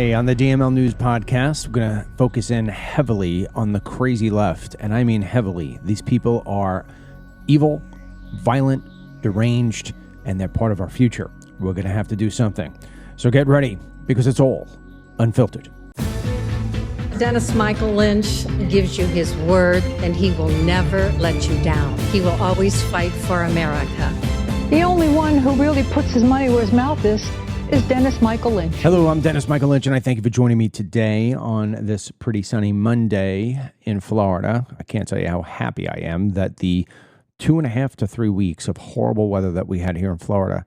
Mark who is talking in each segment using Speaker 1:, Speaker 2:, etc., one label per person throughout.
Speaker 1: Today on the DML News Podcast, we're going to focus in heavily on the crazy left, and I mean heavily. These people are evil, violent, deranged, and they're part of our future. We're going to have to do something. So get ready, because it's all unfiltered.
Speaker 2: Dennis Michael Lynch gives you his word, and he will never let you down. He will always fight for America.
Speaker 3: The only one who really puts his money where his mouth is Dennis Michael Lynch.
Speaker 1: Hello, I'm Dennis Michael Lynch, and I thank you for joining me today on this pretty sunny Monday in Florida. I can't tell you how happy I am that the 2.5 to 3 weeks of horrible weather that we had here in Florida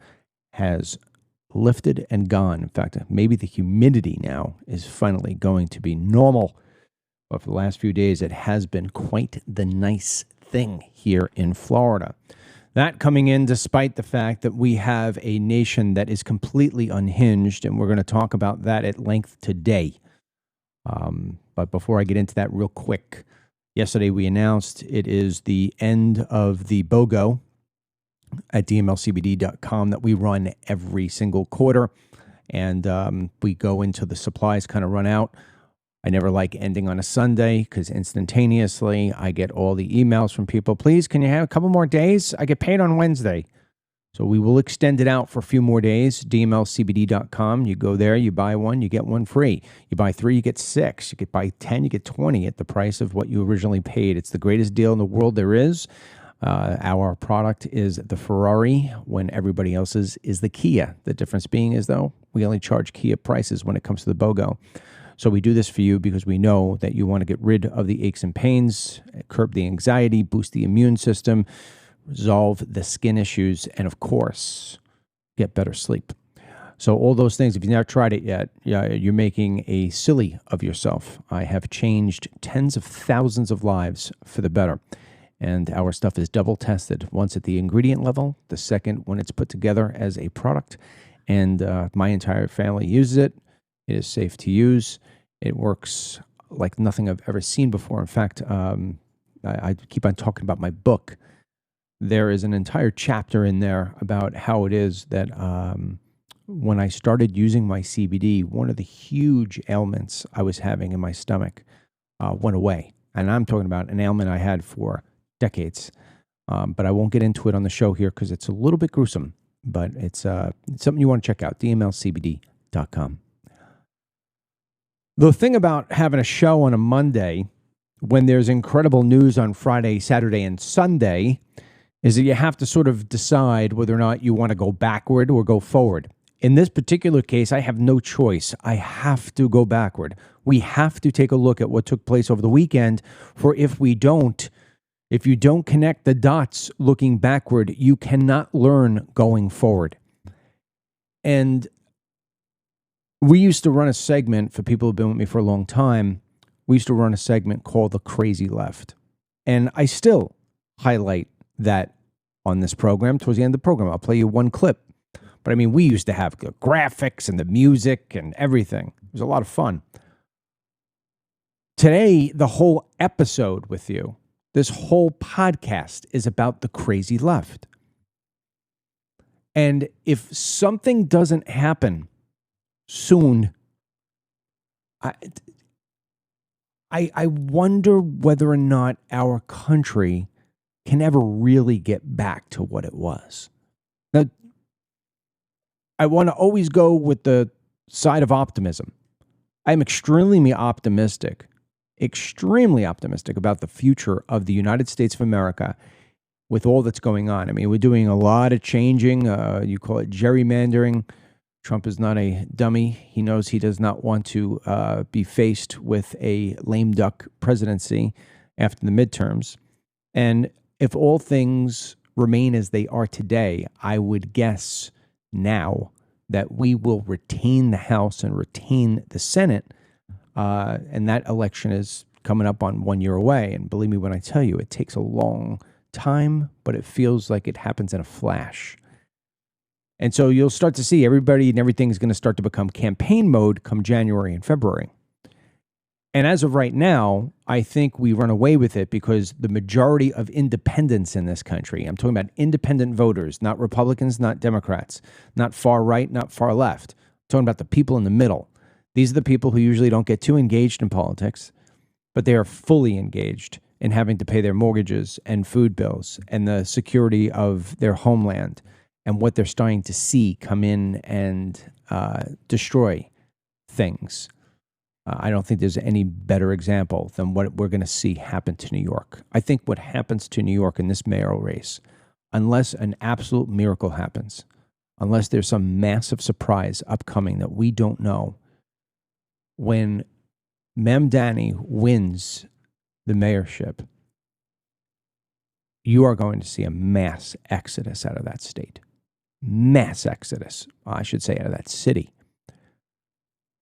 Speaker 1: has lifted and gone. In fact, maybe the humidity now is finally going to be normal. But for the last few days, it has been quite the nice thing here in Florida. That coming in despite the fact that we have a nation that is completely unhinged, and we're going to talk about that at length today. But before I get into that real quick, yesterday we announced it is the end of the BOGO at dmlcbd.com that we run every single quarter, and we go into the supplies kind of run out. I never like ending on a Sunday because instantaneously I get all the emails from people. Please, can you have a couple more days? I get paid on Wednesday. So we will extend it out for a few more days. dmlcbd.com. You go there, you buy one, you get one free. You buy 3, you get 6. You buy 10, you get 20 at the price of what you originally paid. It's the greatest deal in the world there is. Our product is the Ferrari when everybody else's is the Kia. The difference being is, though, we only charge Kia prices when it comes to the BOGO. So we do this for you because we know that you want to get rid of the aches and pains, curb the anxiety, boost the immune system, resolve the skin issues, and of course, get better sleep. So all those things, if you've not tried it yet, you're making a silly of yourself. I have changed tens of thousands of lives for the better. And our stuff is double tested, once at the ingredient level, the second when it's put together as a product. And my entire family uses it. It is safe to use. It works like nothing I've ever seen before. In fact, I keep on talking about my book. There is an entire chapter in there about how it is that when I started using my CBD, one of the huge ailments I was having in my stomach went away. And I'm talking about an ailment I had for decades. But I won't get into it on the show here because it's a little bit gruesome. But it's something you want to check out, dmlcbd.com. The thing about having a show on a Monday when there's incredible news on Friday, Saturday, and Sunday is that you have to sort of decide whether or not you want to go backward or go forward. In this particular case, I have no choice. I have to go backward. We have to take a look at what took place over the weekend, for if you don't connect the dots looking backward, you cannot learn going forward. And we used to run a segment, for people who've been with me for a long time, we used to run a segment called The Crazy Left. And I still highlight that on this program. Towards the end of the program, I'll play you one clip. But I mean, we used to have the graphics and the music and everything. It was a lot of fun. Today, the whole episode with you, this whole podcast is about the crazy left. And if something doesn't happen soon, I wonder whether or not our country can ever really get back to what it was. Now, I want to always go with the side of optimism. I'm extremely optimistic about the future of the United States of America with all that's going on. I mean, we're doing a lot of changing. You call it gerrymandering. Trump is not a dummy. He knows he does not want to be faced with a lame duck presidency after the midterms. And if all things remain as they are today, I would guess now that we will retain the House and retain the Senate. And that election is coming up on 1 year away. And believe me when I tell you, it takes a long time, but it feels like it happens in a flash. And so you'll start to see everybody and everything is going to start to become campaign mode come January and February. And as of right now, I think we run away with it because the majority of independents in this country, I'm talking about independent voters, not Republicans, not Democrats, not far right, not far left, I'm talking about the people in the middle. These are the people who usually don't get too engaged in politics, but they are fully engaged in having to pay their mortgages and food bills and the security of their homeland and what they're starting to see come in and destroy things. I don't think there's any better example than what we're going to see happen to New York. I think what happens to New York in this mayoral race, unless an absolute miracle happens, unless there's some massive surprise upcoming that we don't know, when Mem Danny wins the mayorship, you are going to see a mass exodus out of that state. Mass exodus, I should say, out of that city.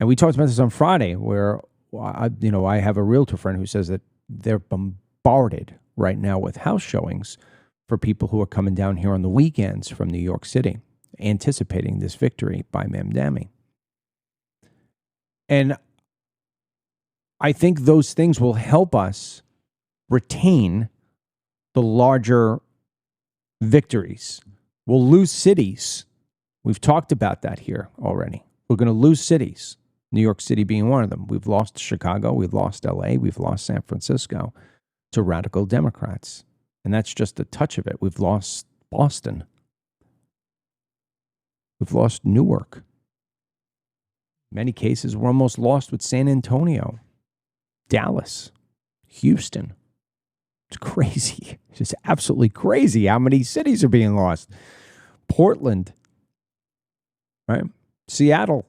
Speaker 1: And we talked about this on Friday, where I have a realtor friend who says that they're bombarded right now with house showings for people who are coming down here on the weekends from New York City, anticipating this victory by Mem Danny. And I think those things will help us retain the larger victories. We'll lose cities. We've talked about that here already. We're going to lose cities, New York City being one of them. We've lost Chicago, we've lost LA, we've lost San Francisco to radical Democrats. And that's just a touch of it. We've lost Boston. We've lost Newark. In many cases, we're almost lost with San Antonio, Dallas, Houston. It's crazy. It's just absolutely crazy how many cities are being lost. Portland, right? Seattle.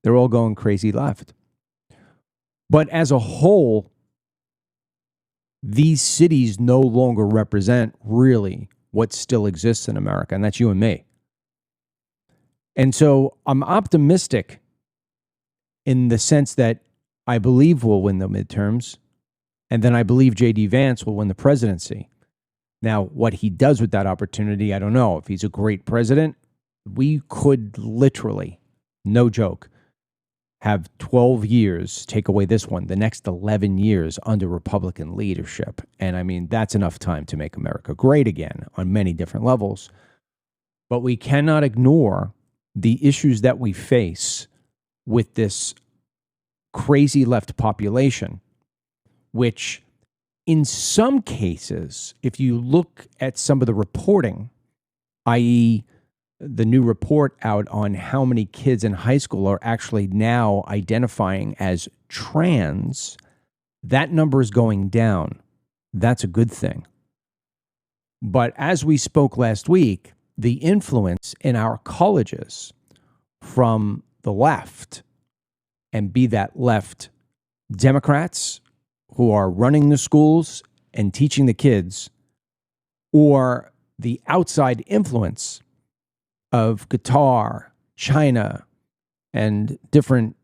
Speaker 1: They're all going crazy left. But as a whole, these cities no longer represent really what still exists in America, and that's you and me. And so I'm optimistic in the sense that I believe we'll win the midterms, and then I believe J.D. Vance will win the presidency. Now, what he does with that opportunity, I don't know. If he's a great president, we could literally, no joke, have 12 years, take away this one, the next 11 years under Republican leadership. And I mean, that's enough time to make America great again on many different levels. But we cannot ignore the issues that we face with this crazy left population, which in some cases, if you look at some of the reporting, i.e., the new report out on how many kids in high school are actually now identifying as trans, that number is going down. That's a good thing. But as we spoke last week, the influence in our colleges from the left, and be that left Democrats who are running the schools and teaching the kids, or the outside influence of Qatar, China, and different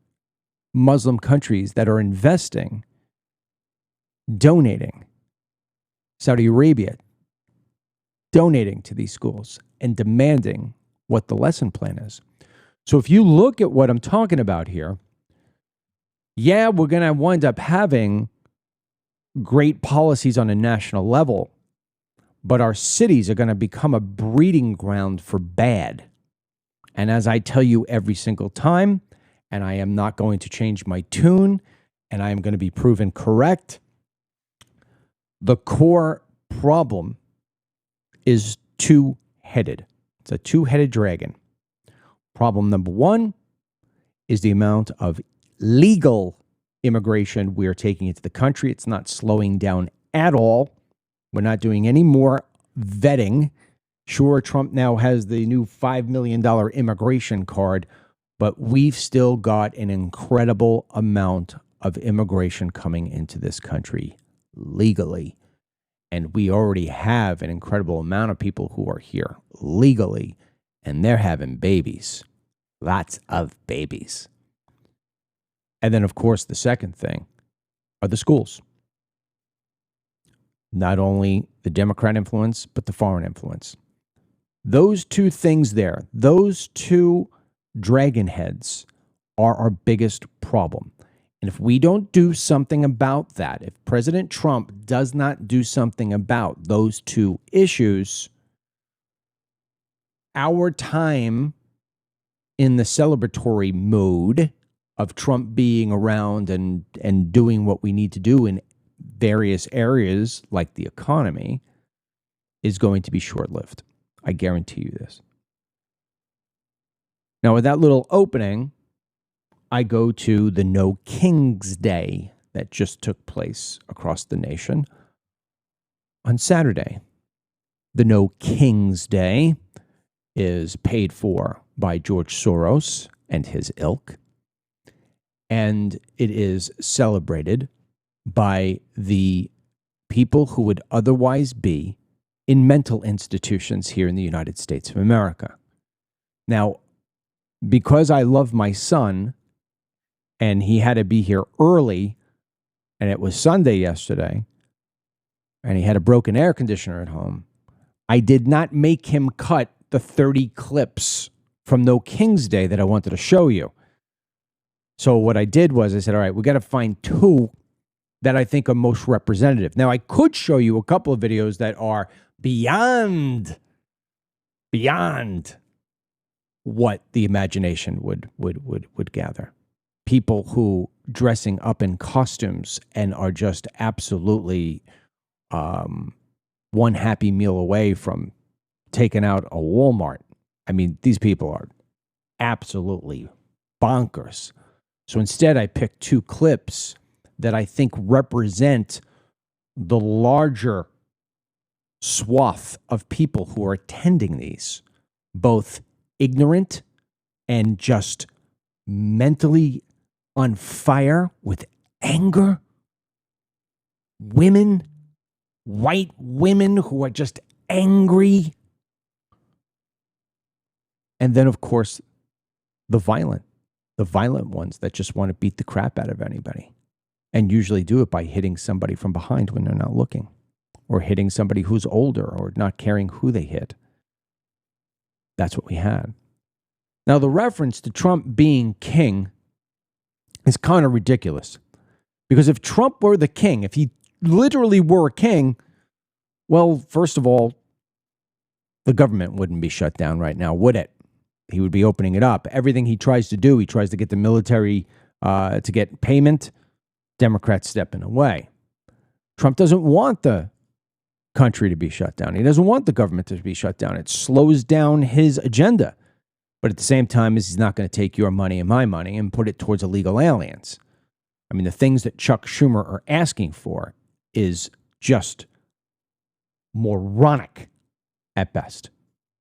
Speaker 1: Muslim countries that are investing, donating, Saudi Arabia, donating to these schools and demanding what the lesson plan is. So if you look at what I'm talking about here, yeah, we're going to wind up having great policies on a national level, but our cities are going to become a breeding ground for bad. And as I tell you every single time, and I am not going to change my tune, and I am going to be proven correct, the core problem is two-headed. It's a two-headed dragon. Problem number one is the amount of legal immigration we are taking into the country. It's not slowing down at all. We're not doing any more vetting. Sure, Trump now has the new $5 million immigration card, but we've still got an incredible amount of immigration coming into this country legally. And we already have an incredible amount of people who are here legally, and they're having babies. Lots of babies. And then, of course, the second thing are the schools. Not only the Democrat influence, but the foreign influence. Those two things there, those two dragon heads are our biggest problem. And if we don't do something about that, if President Trump does not do something about those two issues, our time in the celebratory mode of Trump being around and doing what we need to do in various areas like the economy is going to be short-lived. I guarantee you this. Now, with that little opening, I go to the No King's Day that just took place across the nation on Saturday. The No King's Day is paid for by George Soros and his ilk, and it is celebrated by the people who would otherwise be in mental institutions here in the United States of America. Now, because I love my son, and he had to be here early, and it was Sunday yesterday, and he had a broken air conditioner at home, I did not make him cut the 30 clips from No King's Day that I wanted to show you. So what I did was I said, all right, we got to find two that I think are most representative. Now, I could show you a couple of videos that are beyond what the imagination would gather. People who dressing up in costumes and are just absolutely one happy meal away from taking out a Walmart. I mean, these people are absolutely bonkers. So instead, I picked two clips that I think represent the larger swath of people who are attending these, both ignorant and just mentally on fire with anger. Women, white women who are just angry. And then, of course, the violent ones that just want to beat the crap out of anybody, and usually do it by hitting somebody from behind when they're not looking, or hitting somebody who's older, or not caring who they hit. That's what we had. Now, the reference to Trump being king is kind of ridiculous, because if Trump were the king, if he literally were a king, well, first of all, the government wouldn't be shut down right now, would it? He would be opening it up. Everything he tries to do, he tries to get the military to get payment. Democrats stepping away. Trump doesn't want the country to be shut down. He doesn't want the government to be shut down. It slows down his agenda. But at the same time, he's not going to take your money and my money and put it towards illegal aliens. I mean, the things that Chuck Schumer are asking for is just moronic at best.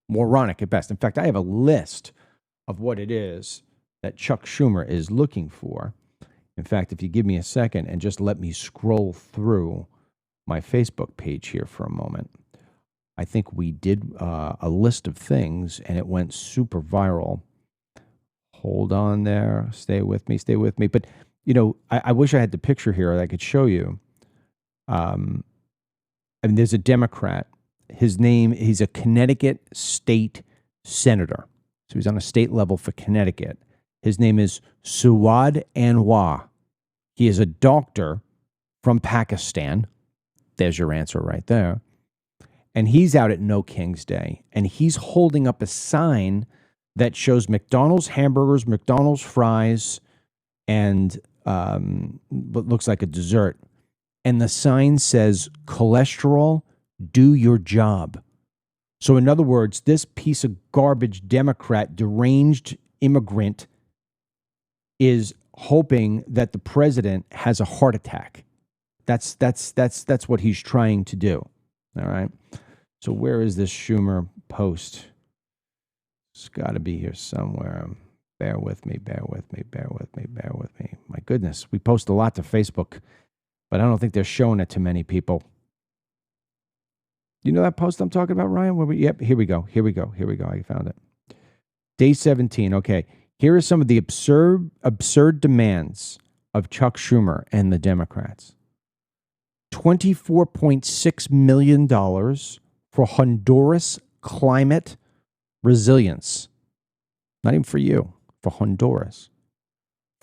Speaker 1: Moronic at best. In fact, I have a list of what it is that Chuck Schumer is looking for. In fact, if you give me a second and just let me scroll through my Facebook page here for a moment, I think we did a list of things and it went super viral. Hold on there. Stay with me. But, you know, I wish I had the picture here that I could show you. I mean, there's a Democrat. His name, he's a Connecticut state senator. So he's on a state level for Connecticut. His name is Suad Anwar. He is a doctor from Pakistan. There's your answer right there. And he's out at No King's Day. And he's holding up a sign that shows McDonald's hamburgers, McDonald's fries, and what looks like a dessert. And the sign says, cholesterol, do your job. So in other words, this piece of garbage Democrat, deranged immigrant, is hoping that the president has a heart attack. That's what he's trying to do. All right. So where is this Schumer post? It's got to be here somewhere. Bear with me. My goodness, we post a lot to Facebook, but I don't think they're showing it to many people. You know that post I'm talking about, Ryan? Yep, here we go. I found it. Day 17. Okay. Here are some of the absurd demands of Chuck Schumer and the Democrats. $24.6 million for Honduras climate resilience. Not even for you, for Honduras.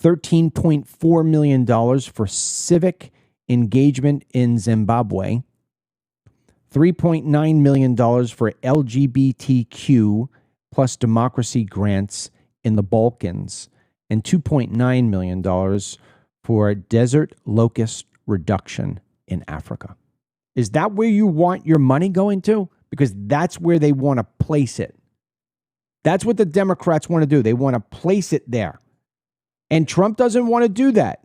Speaker 1: $13.4 million for civic engagement in Zimbabwe. $3.9 million for LGBTQ plus democracy grants in the Balkans, and $2.9 million for desert locust reduction in Africa. Is that where you want your money going to? Because that's where they want to place it. That's what the Democrats want to do. They want to place it there. And Trump doesn't want to do that.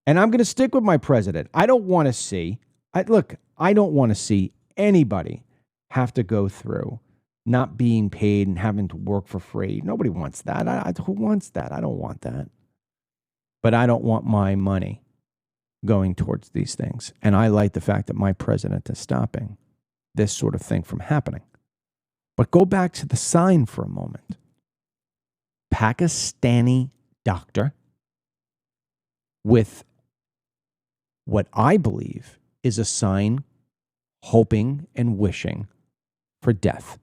Speaker 1: And I'm going to stick with my president. I don't want to see, I don't want to see anybody have to go through not being paid and having to work for free. Nobody wants that. Who wants that? I don't want that. But I don't want my money going towards these things. And I like the fact that my president is stopping this sort of thing from happening. But go back to the sign for a moment. Pakistani doctor with what I believe is a sign hoping and wishing for death.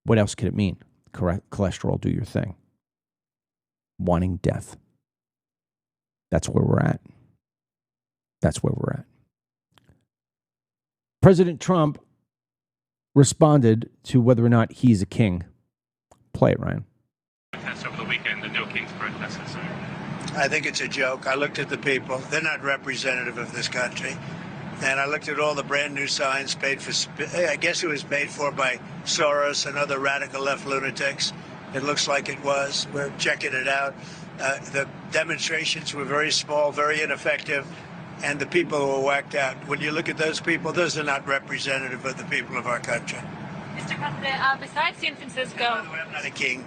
Speaker 1: What else could it mean? Cholesterol, do your thing. Wanting death. That's where we're at. That's where we're at. President Trump responded to whether or not he's a king. Play it, Ryan.
Speaker 4: Over the weekend, the no king's protest.
Speaker 5: I think it's a joke. I looked at the people. They're not representative of this country. And I looked at all the brand new signs paid for, I guess it was paid for by Soros and other radical left lunatics. It looks like it was. We're checking it out. The demonstrations were very small, very ineffective, and the people were whacked out. When you look at those people, those are not representative of the people of our country.
Speaker 6: Mr. President, besides San Francisco...
Speaker 5: By the way, I'm not a king.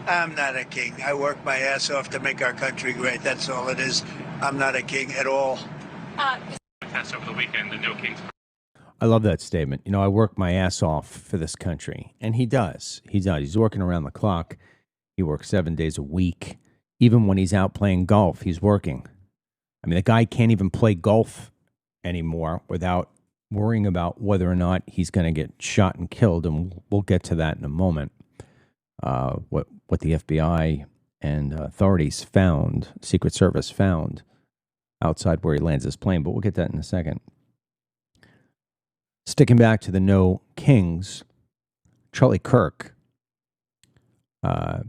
Speaker 5: I'm not a king. I work my ass off to make our country great. That's all it is. I'm not a king at all.
Speaker 4: Over the weekend, the no king's.
Speaker 1: I love that statement. You know, I work my ass off for this country. And he does. He does. He's working around the clock. He works 7 days a week. Even when he's out playing golf, he's working. I mean, the guy can't even play golf anymore without worrying about whether or not he's going to get shot and killed. And we'll get to that in a moment. What the FBI and authorities found, Secret Service found outside where he lands his plane. But we'll get that in a second. Sticking back to the no kings, Charlie Kirk. I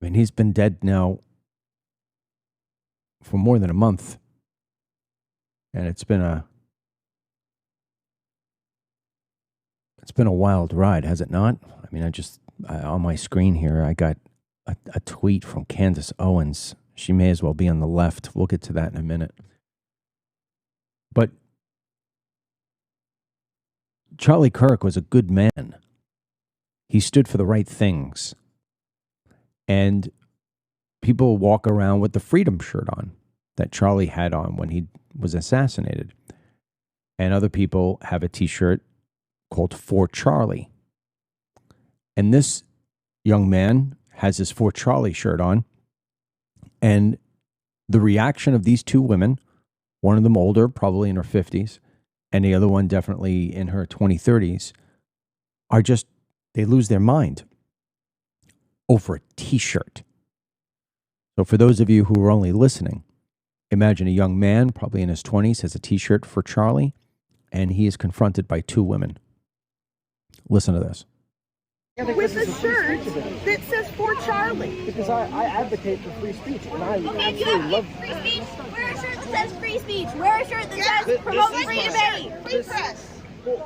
Speaker 1: mean, he's been dead now for more than a month. And it's been a wild ride, has it not? I mean, on my screen here, I got a tweet from Candace Owens. She may as well be on the left. We'll get to that in a minute. But Charlie Kirk was a good man. He stood for the right things. And people walk around with the freedom shirt on that Charlie had on when he was assassinated. And other people have a T-shirt called For Charlie. And this young man has his For Charlie shirt on. And the reaction of these two women, one of them older, probably in her 50s, and the other one definitely in her 30s, are just, they lose their mind over a T-shirt. So for those of you who are only listening, imagine a young man, probably in his 20s, has a T-shirt for Charlie, and he is confronted by two women. Listen to this.
Speaker 7: With a shirt that says For Charlie.
Speaker 8: Because I advocate for free speech, and I
Speaker 9: Okay, you
Speaker 8: absolutely love
Speaker 9: free speech. Wear a shirt that says free speech. Wear a shirt that says promote free debate.
Speaker 7: Free press.
Speaker 8: Well,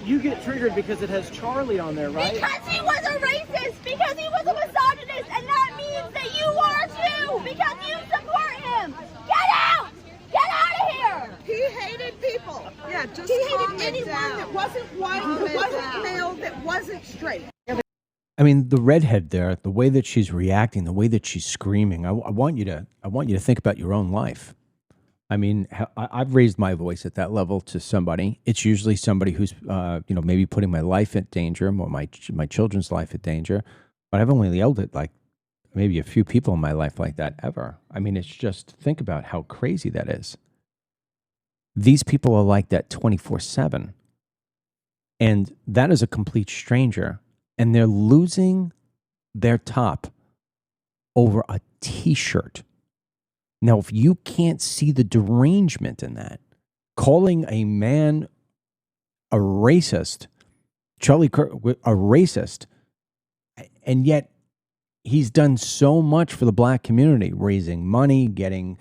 Speaker 8: you get triggered because it has Charlie on there, right?
Speaker 9: Because he was a racist. Because he was a misogynist. And that means that you are too. Because you support him. Get out. Get out of here.
Speaker 7: He hated people.
Speaker 10: Yeah, just
Speaker 7: He
Speaker 10: calm
Speaker 7: hated
Speaker 10: it
Speaker 7: anyone
Speaker 10: down.
Speaker 7: that wasn't white, that wasn't male, that wasn't straight.
Speaker 1: I mean, the redhead there, the way that she's reacting, the way that she's screaming, I want you to think about your own life. I mean, I've raised my voice at that level to somebody. It's usually somebody who's, maybe putting my life at danger, or my children's life at danger. But I've only yelled at like maybe a few people in my life like that ever. I mean, it's just, think about how crazy that is. These people are like that 24/7. And that is a complete stranger. And they're losing their top over a T-shirt. Now, if you can't see the derangement in that, calling a man a racist, Charlie Kirk a racist, and yet he's done so much for the black community, raising money, getting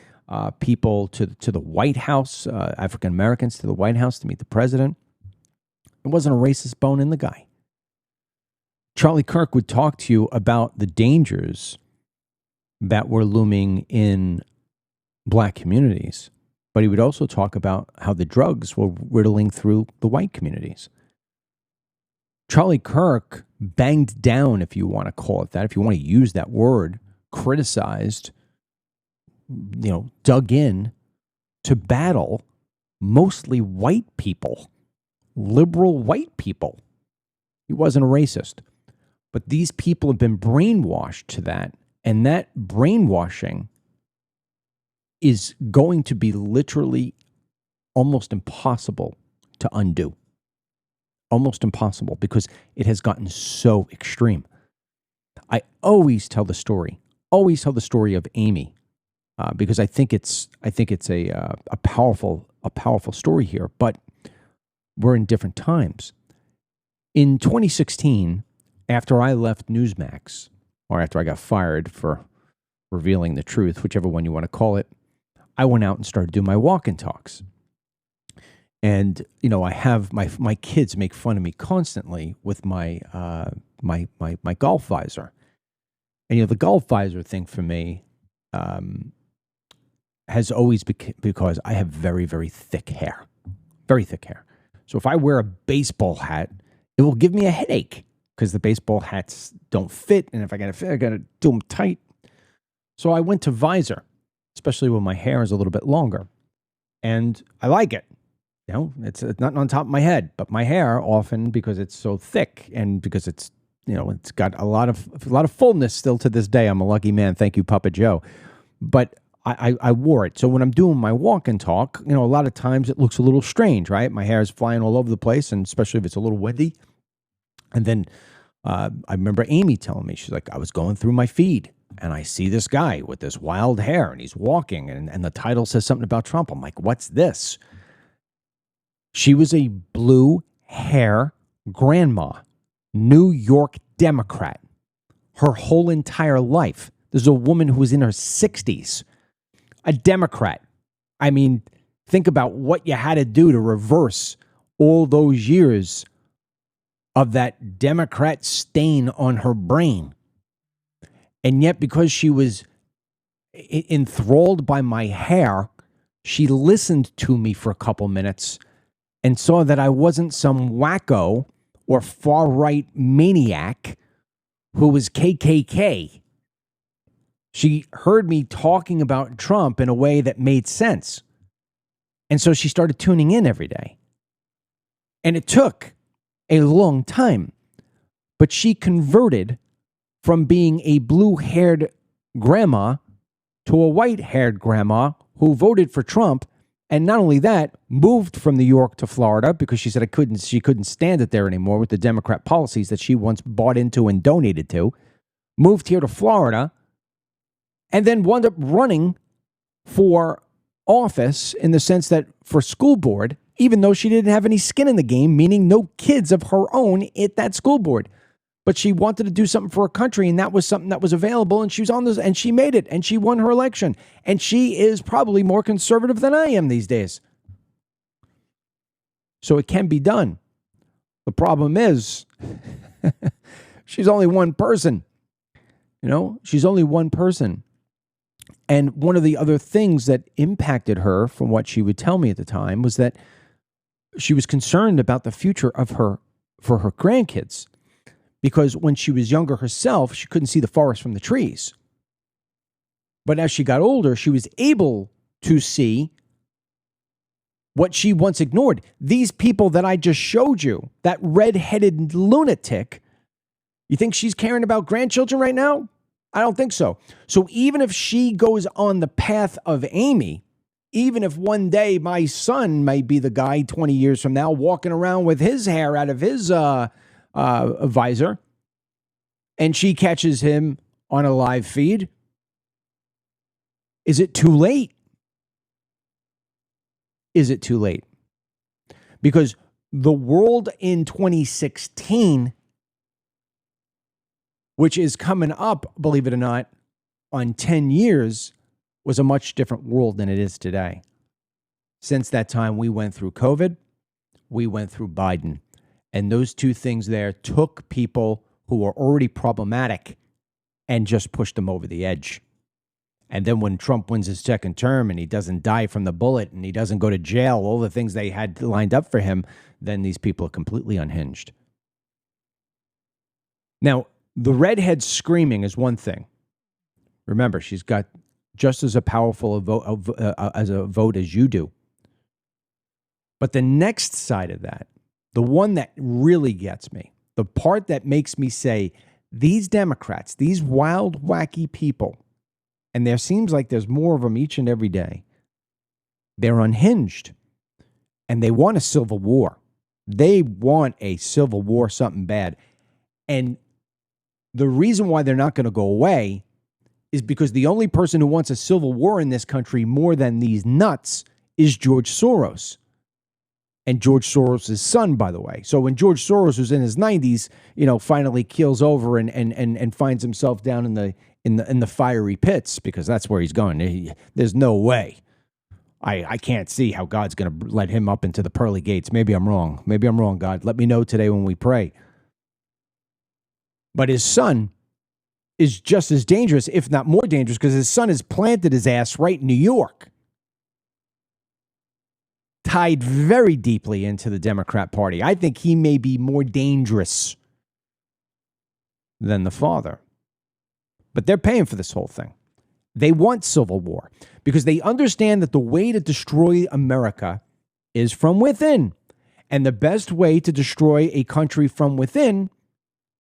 Speaker 1: people to the White House, African Americans to the White House to meet the president. It wasn't a racist bone in the guy. Charlie Kirk would talk to you about the dangers that were looming in black communities, but he would also talk about how the drugs were riddling through the white communities. Charlie Kirk banged down, if you want to call it that, if you want to use that word, criticized, dug in to battle mostly white people, liberal white people. He wasn't a racist. But these people have been brainwashed to that, and that brainwashing is going to be literally almost impossible to undo. Almost impossible, because it has gotten so extreme. I always tell the story of Amy, because I think it's a powerful story here. But we're in different times. In 2016, after I left Newsmax, or after I got fired for revealing the truth, whichever one you want to call it, I went out and started doing my walk and talks. And, I have my kids make fun of me constantly with my golf visor. And, the golf visor thing for me has always been because I have very, very thick hair. Very thick hair. So if I wear a baseball hat, it will give me a headache because the baseball hats don't fit. And if I got to fit, I got to do them tight. So I went to visor, especially when my hair is a little bit longer. And I like it. It's not on top of my head, but my hair often, because it's so thick and because it's, it's got a lot of fullness still to this day. I'm a lucky man. Thank you, Papa Joe. But I wore it. So when I'm doing my walk and talk, a lot of times it looks a little strange, right? My hair is flying all over the place, and especially if it's a little windy. And then I remember Amy telling me, she's like, I was going through my feed and I see this guy with this wild hair and he's walking and the title says something about Trump. I'm like, what's this? She was a blue hair grandma, New York Democrat, her whole entire life. This is a woman who was in her 60s, a Democrat. I mean, think about what you had to do to reverse all those years of that Democrat stain on her brain. And yet, because she was enthralled by my hair, she listened to me for a couple minutes and saw that I wasn't some wacko or far-right maniac who was KKK. She heard me talking about Trump in a way that made sense. And so she started tuning in every day. And it took a long time, but she converted from being a blue-haired grandma to a white-haired grandma who voted for Trump. And not only that, moved from New York to Florida because she said she couldn't stand it there anymore with the Democrat policies that she once bought into and donated to. Moved here to Florida and then wound up running for office in the sense that for school board, even though she didn't have any skin in the game, meaning no kids of her own at that school board. But she wanted to do something for her country, and that was something that was available, and she was on this, and she made it, and she won her election. And she is probably more conservative than I am these days. So it can be done. The problem is, she's only one person. She's only one person. And one of the other things that impacted her, from what she would tell me at the time, was that she was concerned about the future of her grandkids. Because when she was younger herself, she couldn't see the forest from the trees. But as she got older, she was able to see what she once ignored. These people that I just showed you, that red-headed lunatic, you think she's caring about grandchildren right now? I don't think so. So even if she goes on the path of Amy, even if one day my son may be the guy 20 years from now walking around with his hair out of his visor, and she catches him on a live feed, is it too late? Is it too late? Because the world in 2016 which is coming up, believe it or not, on 10 years, was a much different world than it is today. Since that time, we went through COVID, we went through Biden. And those two things there took people who were already problematic and just pushed them over the edge. And then when Trump wins his second term and he doesn't die from the bullet and he doesn't go to jail, all the things they had lined up for him, then these people are completely unhinged. Now, the redhead screaming is one thing. Remember, she's got just as a powerful a vote as you do. But the next side of that, the one that really gets me, the part that makes me say, these Democrats, these wild, wacky people, and there seems like there's more of them each and every day, they're unhinged, and they want a civil war. They want a civil war, something bad. And the reason why they're not going to go away is because the only person who wants a civil war in this country more than these nuts is George Soros. And George Soros' son, by the way. So when George Soros was in his 90s, finally keels over and finds himself down in the fiery pits, because that's where he's going. There's no way. I can't see how God's going to let him up into the pearly gates. Maybe I'm wrong. Maybe I'm wrong, God. Let me know today when we pray. But his son is just as dangerous, if not more dangerous, because his son has planted his ass right in New York, tied very deeply into the Democrat Party. I think he may be more dangerous than the father. But they're paying for this whole thing. They want civil war because they understand that the way to destroy America is from within. And the best way to destroy a country from within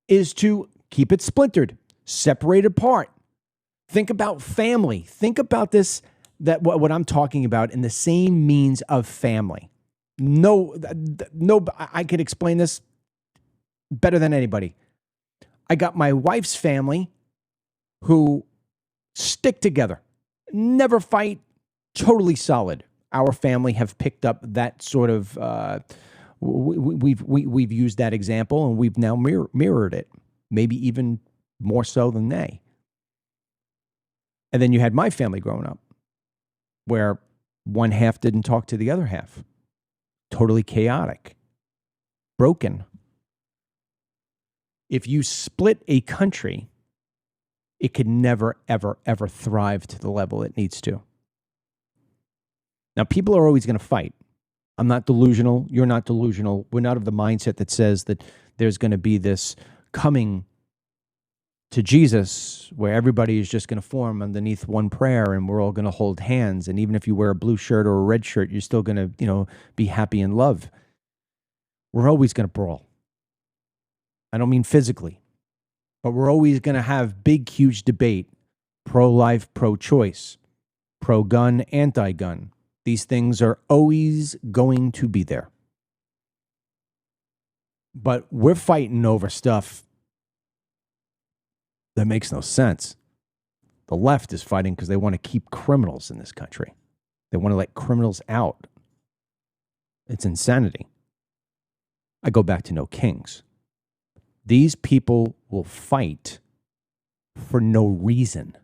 Speaker 1: is to keep it splintered, separate apart. Think about family. Think about this, that what I'm talking about, in the same means of family. No, I can explain this better than anybody. I got my wife's family who stick together, never fight, totally solid. Our family have picked up that sort of, we've used that example, and we've now mirrored it, maybe even more so than they. And then you had my family growing up, where one half didn't talk to the other half. Totally chaotic, broken. If you split a country, it could never, ever, ever thrive to the level it needs to. Now, people are always going to fight. I'm not delusional. You're not delusional. We're not of the mindset that says that there's going to be this coming to Jesus where everybody is just going to form underneath one prayer and we're all going to hold hands. And even if you wear a blue shirt or a red shirt, you're still going to, be happy in love. We're always going to brawl. I don't mean physically, but we're always going to have big, huge debate, pro-life, pro-choice, pro-gun, anti-gun. These things are always going to be there. But we're fighting over stuff that makes no sense. The left is fighting because they want to keep criminals in this country. They want to let criminals out. It's insanity. I go back to no kings. These people will fight for no reason.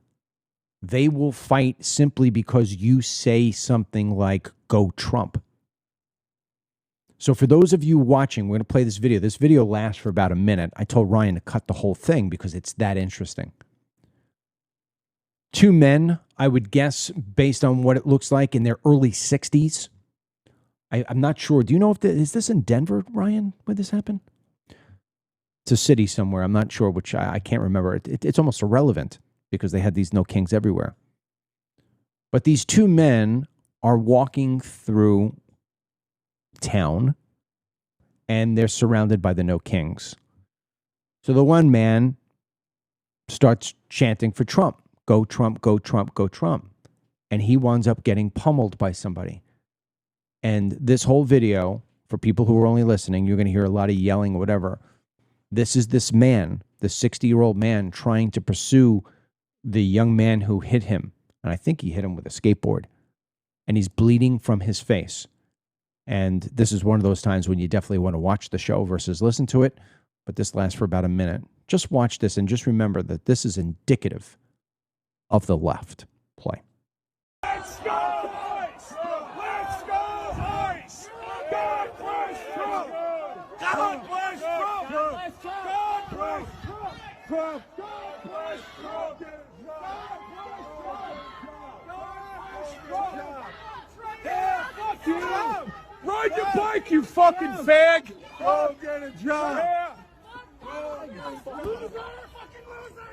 Speaker 1: They will fight simply because you say something like, go Trump. So for those of you watching, we're going to play this video. This video lasts for about a minute. I told Ryan to cut the whole thing because it's that interesting. Two men, I would guess, based on what it looks like, in their early 60s. I'm not sure. Do you know is this in Denver, Ryan, where this happened? It's a city somewhere. I'm not sure which. I can't remember. It's almost irrelevant because they had these no kings everywhere. But these two men are walking through town and they're surrounded by the no kings. So the one man starts chanting for Trump. Go Trump, go Trump, go Trump. And he winds up getting pummeled by somebody. And this whole video, for people who are only listening, you're going to hear a lot of yelling or whatever. This is this man, the 60-year-old man, trying to pursue the young man who hit him. And I think he hit him with a skateboard. And he's bleeding from his face. And this is one of those times when you definitely want to watch the show versus listen to it. But this lasts for about a minute. Just watch this and just remember that this is indicative of the left. Play.
Speaker 10: Let's go! Let's go! God bless Trump! God bless Trump! God bless Trump! God bless Trump! Yeah, fuck you! Ride your bike, you fucking fag! Go get a job! Yeah. Loser! Fucking loser!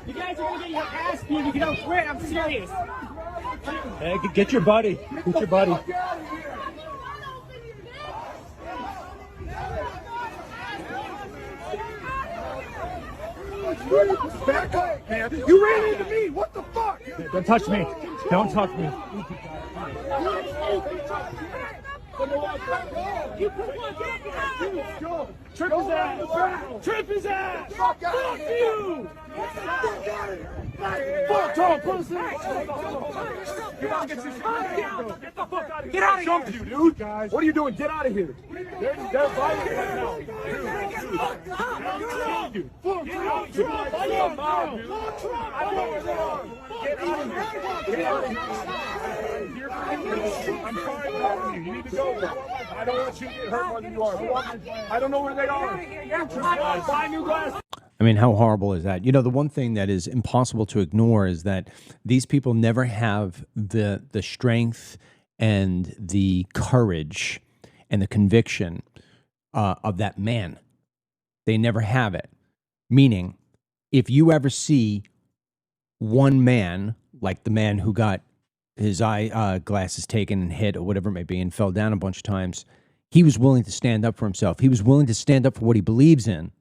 Speaker 8: You guys are gonna get your ass beat if you don't quit. I'm serious.
Speaker 10: Hey, get your buddy. Get your buddy. Back up, man. You ran into me. What the fuck? Don't touch me. Don't touch me. Trip his ass! Trip his ass! Fuck you! Fuck Tom, pussy! Get out of here! Get the fuck out of here! Get out of here! Jump you, dude! What are you doing? Get out of here! They're violent right now. Dude. Fuck Trump! Fuck Trump! I know where they are! Get out of here! Get out of here! I'm trying to help you. You need to go. I don't want you to get hurt more than you are. I don't know where they are. Buy new glasses.
Speaker 1: I mean, how horrible is that? You know, the one thing that is impossible to ignore is that these people never have the strength and the courage and the conviction of that man. They never have it. Meaning, if you ever see one man, like the man who got his eye glasses taken and hit or whatever it may be and fell down a bunch of times, he was willing to stand up for himself. He was willing to stand up for what he believes in.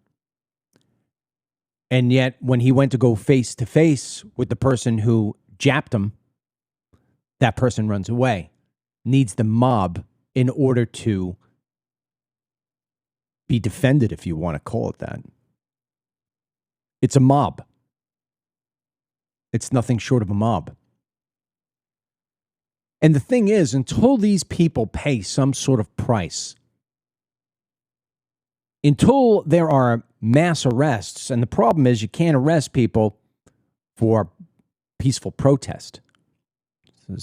Speaker 1: And yet, when he went to go face to face with the person who japped him, that person runs away, needs the mob in order to be defended, if you want to call it that. It's a mob. It's nothing short of a mob. And the thing is, until these people pay some sort of price, until there are mass arrests, and the problem is you can't arrest people for peaceful protest. You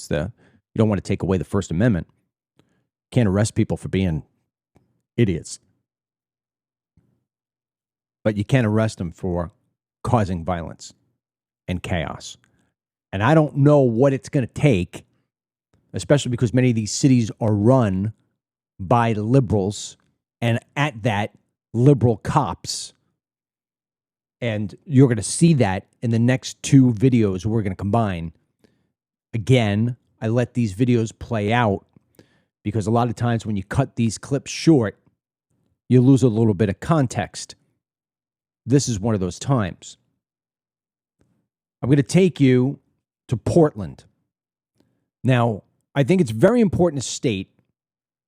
Speaker 1: don't want to take away the First Amendment. You can't arrest people for being idiots. But you can arrest them for causing violence and chaos. And I don't know what it's going to take, especially because many of these cities are run by liberals and at that, liberal cops. And you're going to see that in the next two videos we're going to combine. Again, I let these videos play out because a lot of times when you cut these clips short, you lose a little bit of context. This is one of those times. I'm going to take you to Portland. Now, I think it's very important to state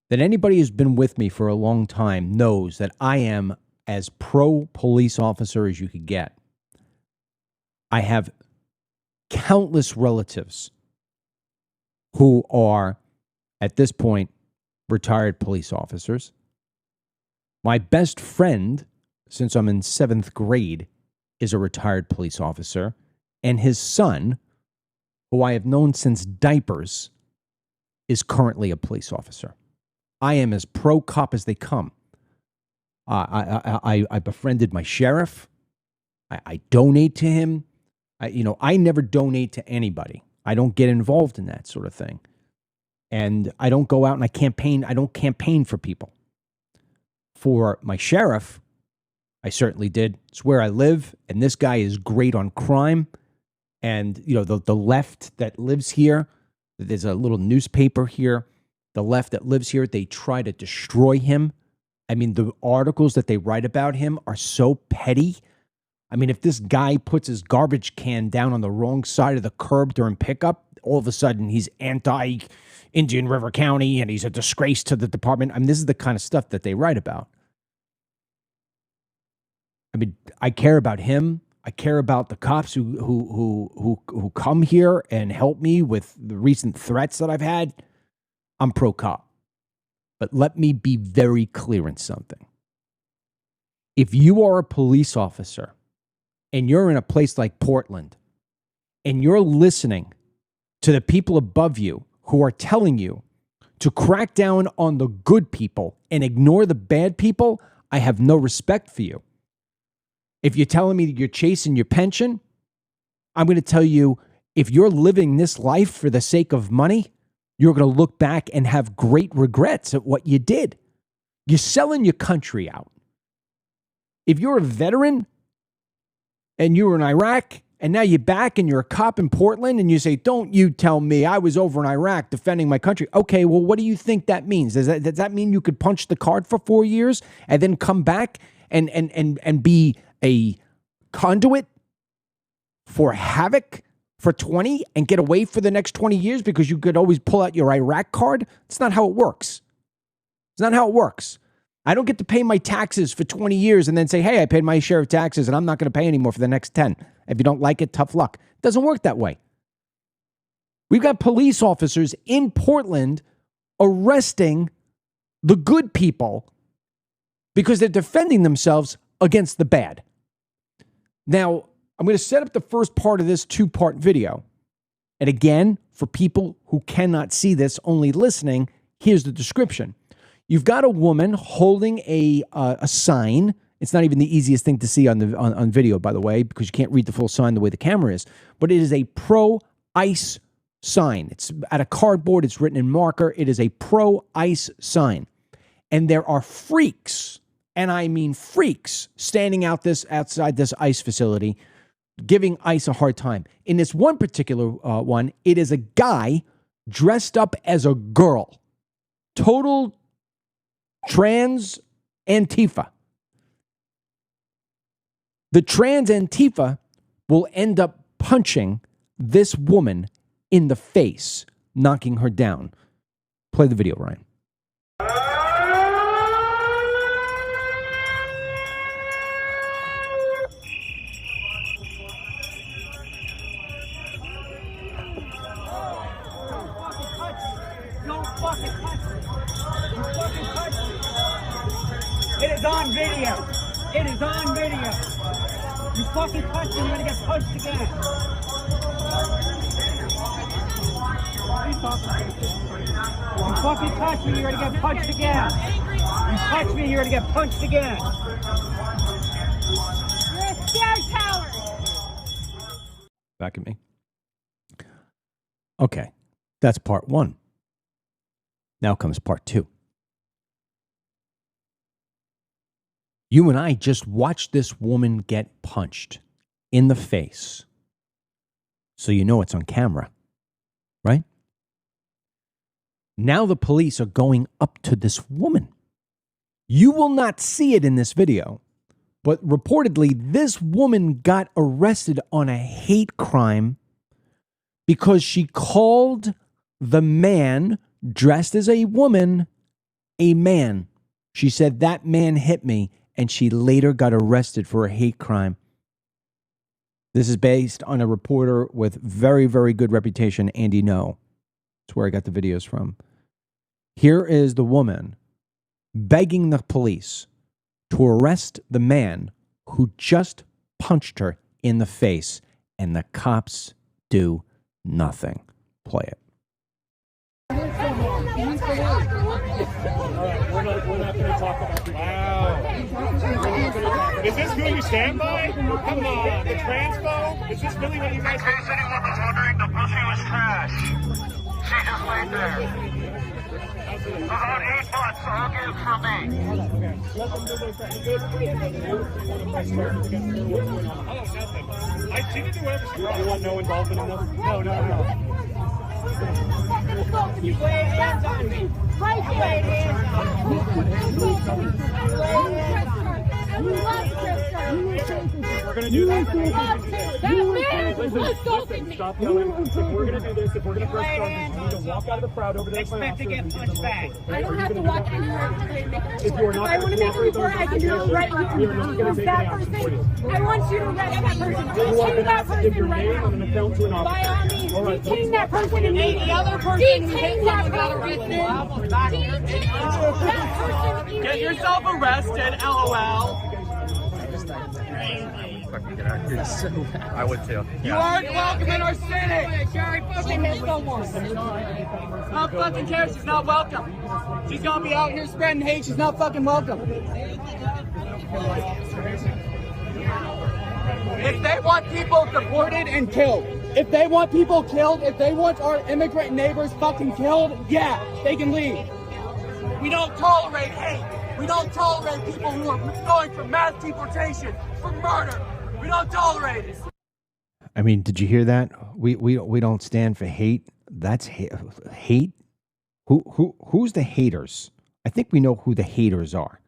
Speaker 1: that anybody who's been with me for a long time knows that I am as pro-police officer as you could get. I have countless relatives who are, at this point, retired police officers. My best friend, since I'm in 7th grade, is a retired police officer, and his son, who I have known since diapers, is currently a police officer. I am as pro-cop as they come. I befriended my sheriff. I donate to him. I never donate to anybody. I don't get involved in that sort of thing. And I don't go out and I campaign. I don't campaign for people. For my sheriff, I certainly did. It's where I live, and this guy is great on crime. And, the left that lives here, there's a little newspaper here. The left that lives here, they try to destroy him I mean, the articles that they write about him are so petty. I mean, if this guy puts his garbage can down on the wrong side of the curb during pickup, all of a sudden he's anti-Indian River County and he's a disgrace to the department. I mean, this is the kind of stuff that they write about. I mean, I care about him. I care about the cops who come here and help me with the recent threats that I've had. I'm pro-cop. But let me be very clear in something. If you are a police officer and you're in a place like Portland and you're listening to the people above you who are telling you to crack down on the good people and ignore the bad people, I have no respect for you. If you're telling me that you're chasing your pension, I'm going to tell you, if you're living this life for the sake of money, you're going to look back and have great regrets at what you did. You're selling your country out. If you're a veteran and you were in Iraq and now you're back and you're a cop in Portland and you say, don't you tell me I was over in Iraq defending my country. Okay, well, what do you think that means? Does that mean you could punch the card for 4 years and then come back and be a conduit for havoc for 20 and get away for the next 20 years because you could always pull out your Iraq card? It's not how it works. It's not how it works. I don't get to pay my taxes for 20 years and then say, hey, I paid my share of taxes and I'm not going to pay anymore for the next 10. If you don't like it, tough luck. It doesn't work that way. We've got police officers in Portland arresting the good people because they're defending themselves against the bad. Now, I'm going to set up the first part of this 2-part video. And again, for people who cannot see this, only listening, here's the description. You've got a woman holding a sign. It's not even the easiest thing to see on video, by the way, because you can't read the full sign the way the camera is. But it is a pro-ICE sign. It's at a cardboard. It's written in marker. It is a pro-ICE sign. And there are freaks, and I mean freaks, standing outside this ICE facility, giving ICE a hard time. In this one particular one, it is a guy dressed up as a girl. Total trans Antifa. The trans Antifa will end up punching this woman in the face, knocking her down. Play the video, Ryan.
Speaker 8: It is on video. It is on video. You fucking touch me, you're gonna get punched again. You fucking touch me, you're gonna get punched again. You touch me, you're gonna get punched again.
Speaker 9: You're a scared coward.
Speaker 1: Back at me. Okay, that's part 1. Now comes part 2. You and I just watched this woman get punched in the face. So you know it's on camera, right? Now the police are going up to this woman. You will not see it in this video, but reportedly this woman got arrested on a hate crime because she called the man dressed as a woman a man. She said, that man hit me. And she later got arrested for a hate crime. This is based on a reporter with very, very good reputation, Andy No. That's where I got the videos from. Here is the woman begging the police to arrest the man who just punched her in the face, and the cops do nothing. Play it.
Speaker 10: We're not going to talk about that. Wow. Is this who you stand by? Come on, the transphobe? Is this really what you guys... In case anyone was wondering, the pussy was trash. She just laid there. About 8 months, I'll get it from me. Oh, nothing. She can do whatever she wants. You want no involvement in this? No.
Speaker 9: assaulted you. That person right here. You love Christopher.
Speaker 10: We're going to do that.
Speaker 9: That man assaulted me.
Speaker 10: Stop yelling. If we're going to do this, if we're going to press charges, you need to walk out of the crowd over there.
Speaker 8: Expect to get punched back.
Speaker 9: I don't have to walk anywhere.
Speaker 10: If you're not,
Speaker 9: I want to make a report. I can do it right here.
Speaker 10: You're not going to take
Speaker 9: That
Speaker 10: any action for you.
Speaker 9: person. I want you to arrest that person.
Speaker 10: You are
Speaker 9: Detain
Speaker 10: going to
Speaker 9: that
Speaker 10: have to give
Speaker 9: person
Speaker 10: your
Speaker 9: right
Speaker 10: name
Speaker 9: now.
Speaker 10: and an account to an
Speaker 9: By all
Speaker 10: officer.
Speaker 9: means,
Speaker 10: All right.
Speaker 9: detain that person immediately.
Speaker 8: The other person
Speaker 9: Detain that person.
Speaker 8: Get yourself arrested, LOL.
Speaker 4: I would too.
Speaker 8: You aren't welcome in our city. Sherry fucking hit someone. I don't fucking care. She's not welcome. She's gonna be out here spreading hate. She's not fucking welcome. If they want people deported and killed, if they want people killed, if they want our immigrant neighbors fucking killed, yeah, they can leave. We don't tolerate hate. We don't tolerate people who are going for mass deportation, for murder. We don't tolerate it.
Speaker 1: I mean, did you hear that? We don't stand for hate. That's hate. Who's the haters? I think we know who the haters are.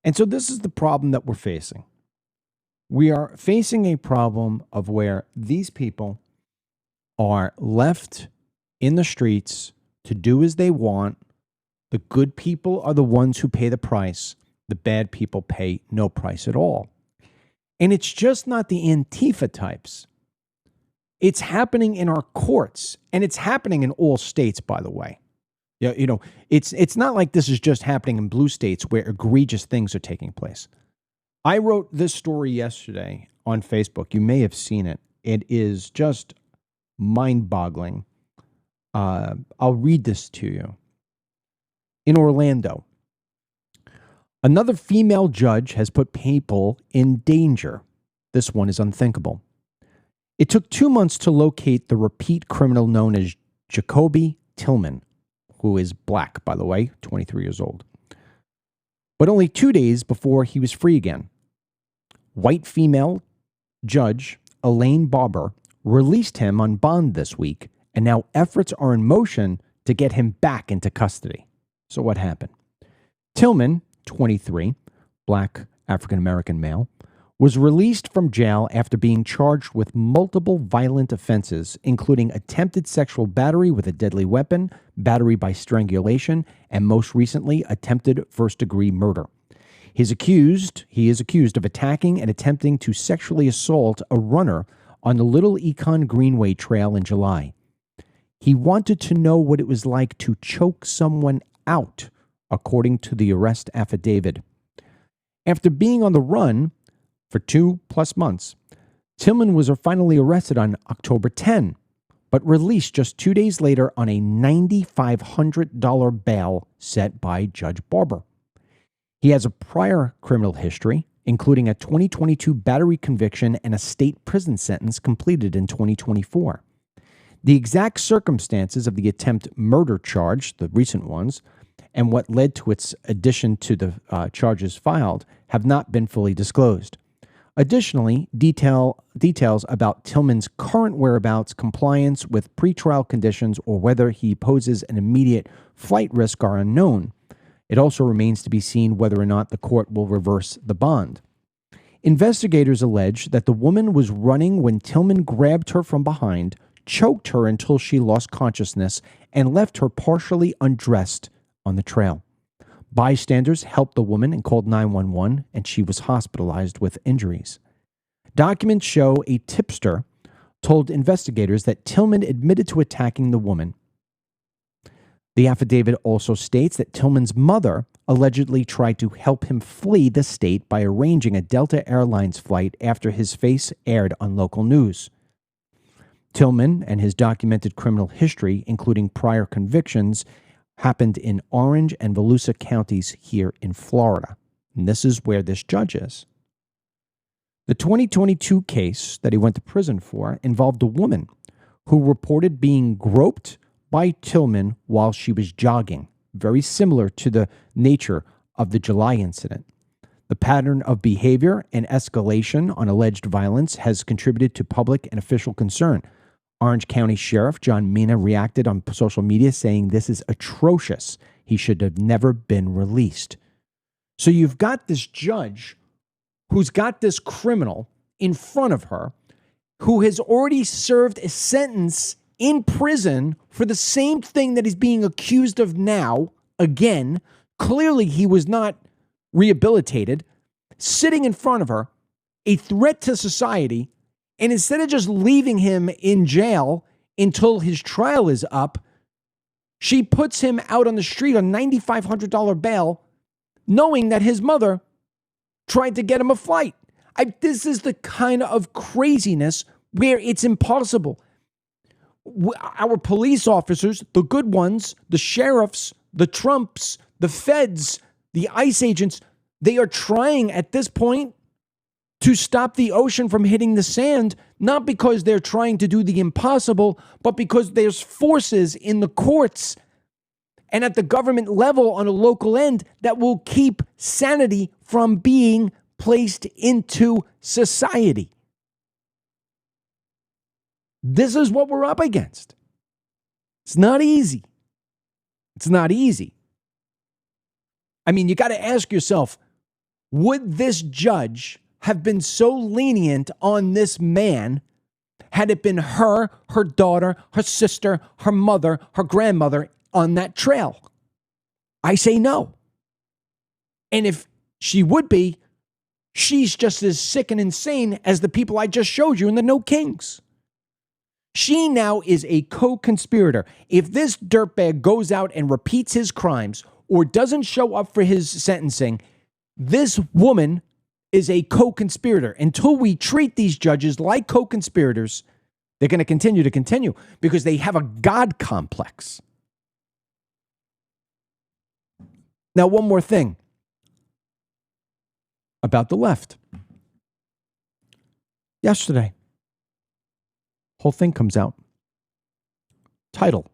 Speaker 1: And so this is the problem that we're facing. We are facing a problem of where these people are left in the streets to do as they want. The good people are the ones who pay the price. The bad people pay no price at all. And it's just not the Antifa types. It's happening in our courts, and it's happening in all states, by the way. Yeah, you know, it's not like this is just happening in blue states where egregious things are taking place. I wrote this story yesterday on Facebook. You may have seen it. It is just mind-boggling. I'll read this to you. In Orlando, another female judge has put people in danger. This one is unthinkable. It took 2 months to locate the repeat criminal known as Jacoby Tillman, who is black, by the way, 23 years old. But only 2 days before he was free again. White female judge Elaine Barber released him on bond this week, and now efforts are in motion to get him back into custody. So what happened? Tillman, 23, black African-American male, was released from jail after being charged with multiple violent offenses, including attempted sexual battery with a deadly weapon, battery by strangulation, and most recently, attempted first-degree murder. He is accused of attacking and attempting to sexually assault a runner on the Little Econ Greenway Trail in July. He wanted to know what it was like to choke someone out, according to the arrest affidavit. After being on the run for 2+ months, Tillman was finally arrested on October 10, but released just 2 days later on a $9,500 bail set by Judge Barber. He has a prior criminal history, including a 2022 battery conviction and a state prison sentence completed in 2024. The exact circumstances of the attempt murder charge, the recent ones, and what led to its addition to the charges filed have not been fully disclosed. Additionally, details about Tillman's current whereabouts, compliance with pretrial conditions, or whether he poses an immediate flight risk are unknown. It also remains to be seen whether or not the court will reverse the bond. Investigators allege that the woman was running when Tillman grabbed her from behind, choked her until she lost consciousness, and left her partially undressed on the trail. Bystanders helped the woman and called 911, and she was hospitalized with injuries. Documents show a tipster told investigators that Tillman admitted to attacking the woman. The affidavit also states that Tillman's mother allegedly tried to help him flee the state by arranging a Delta Airlines flight after his face aired on local news. Tillman and his documented criminal history, including prior convictions, happened in Orange and Volusia counties here in Florida. And this is where this judge is. The 2022 case that he went to prison for involved a woman who reported being groped by Tillman while she was jogging, very similar to the nature of the July incident. The pattern of behavior and escalation on alleged violence has contributed to public and official concern. Orange County Sheriff John Mina reacted on social media saying this is atrocious. He should have never been released. So you've got this judge who's got this criminal in front of her who has already served a sentence in prison for the same thing that he's being accused of now. Again, clearly he was not rehabilitated, sitting in front of her, a threat to society. And instead of just leaving him in jail until his trial is up, she puts him out on the street on $9,500 bail, knowing that his mother tried to get him a flight. This is the kind of craziness where it's impossible. Our police officers, the good ones, the sheriffs, the Trumps, the feds, the ICE agents, they are trying at this point to stop the ocean from hitting the sand, not because they're trying to do the impossible, but because there's forces in the courts and at the government level on a local end that will keep sanity from being placed into society. This is what we're up against. It's not easy. It's not easy. I mean, you got to ask yourself, would this judge have been so lenient on this man had it been her daughter, her sister, her mother, her grandmother on that trail? I say no. And if she would be, she's just as sick and insane as the people I just showed you in the No Kings. She now is a co-conspirator. If this dirtbag goes out and repeats his crimes or doesn't show up for his sentencing, this woman is a co-conspirator. Until we treat these judges like co-conspirators, they're going to continue because they have a God complex. Now, one more thing about the left. Yesterday, whole thing comes out. Title: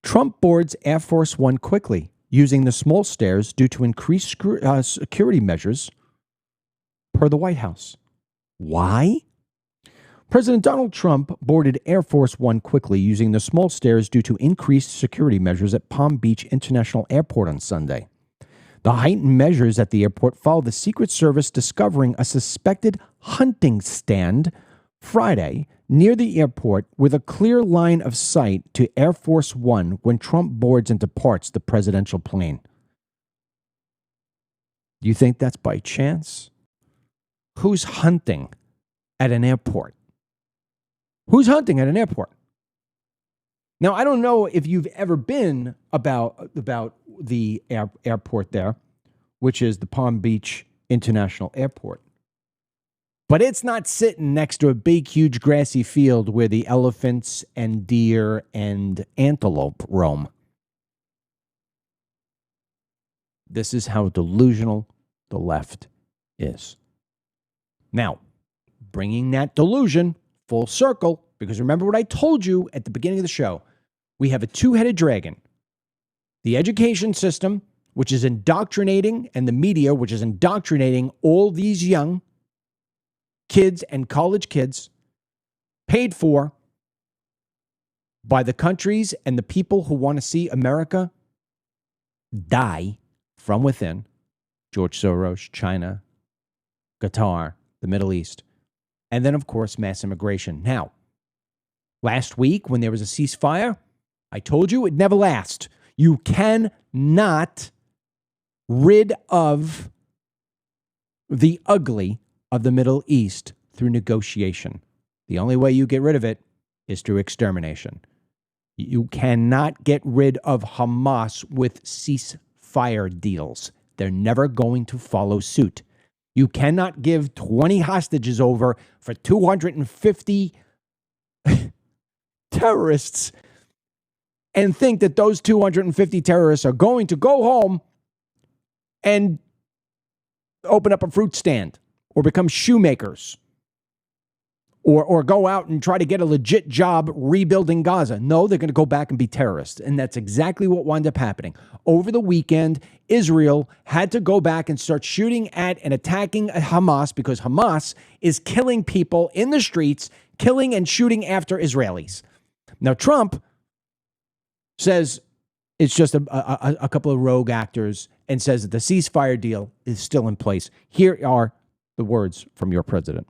Speaker 1: Trump boards Air Force One quickly, using the small stairs due to increased security measures per the White House. Why? President Donald Trump boarded Air Force One quickly using the small stairs due to increased security measures at Palm Beach International Airport on Sunday. The heightened measures at the airport followed the Secret Service discovering a suspected hunting stand Friday near the airport with a clear line of sight to Air Force One when Trump boards and departs the presidential plane. Do you think that's by chance? Who's hunting at an airport? Who's hunting at an airport? Now, I don't know if you've ever been about the airport there, which is the Palm Beach International Airport. But it's not sitting next to a big, huge grassy field where the elephants and deer and antelope roam. This is how delusional the left is. Now, bringing that delusion full circle, because remember what I told you at the beginning of the show. We have a two-headed dragon. The education system, which is indoctrinating, and the media, which is indoctrinating all these young kids and college kids, paid for by the countries and the people who want to see America die from within. George Soros, China, Qatar, the Middle East. And then, of course, mass immigration. Now, last week when there was a ceasefire, I told you it'd never last. You cannot rid of the ugly of the Middle East through negotiation. The only way you get rid of it is through extermination. You cannot get rid of Hamas with ceasefire deals. They're never going to follow suit. You cannot give 20 hostages over for 250 terrorists and think that those 250 terrorists are going to go home and open up a fruit stand or become shoemakers or go out and try to get a legit job rebuilding Gaza. No, they're going to go back and be terrorists. And that's exactly what wound up happening. Over the weekend, Israel had to go back and start shooting at and attacking Hamas because Hamas is killing people in the streets, killing and shooting after Israelis. Now, Trump says it's just a couple of rogue actors and says that the ceasefire deal is still in place. Here are the words from your president.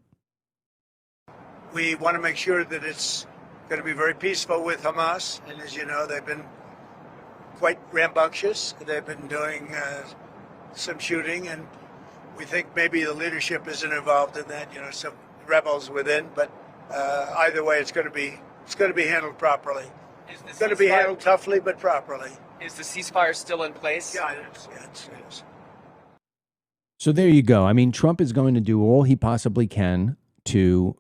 Speaker 5: We want to make sure that it's going to be very peaceful with Hamas. And as you know, they've been quite rambunctious. They've been doing some shooting, and we think maybe the leadership isn't involved in that, some rebels within. But either way, it's going to be handled properly. It's going to be handled toughly, but properly.
Speaker 11: Is the ceasefire still in place?
Speaker 5: Yeah, it is.
Speaker 1: So there you go. I mean, Trump is going to do all he possibly can to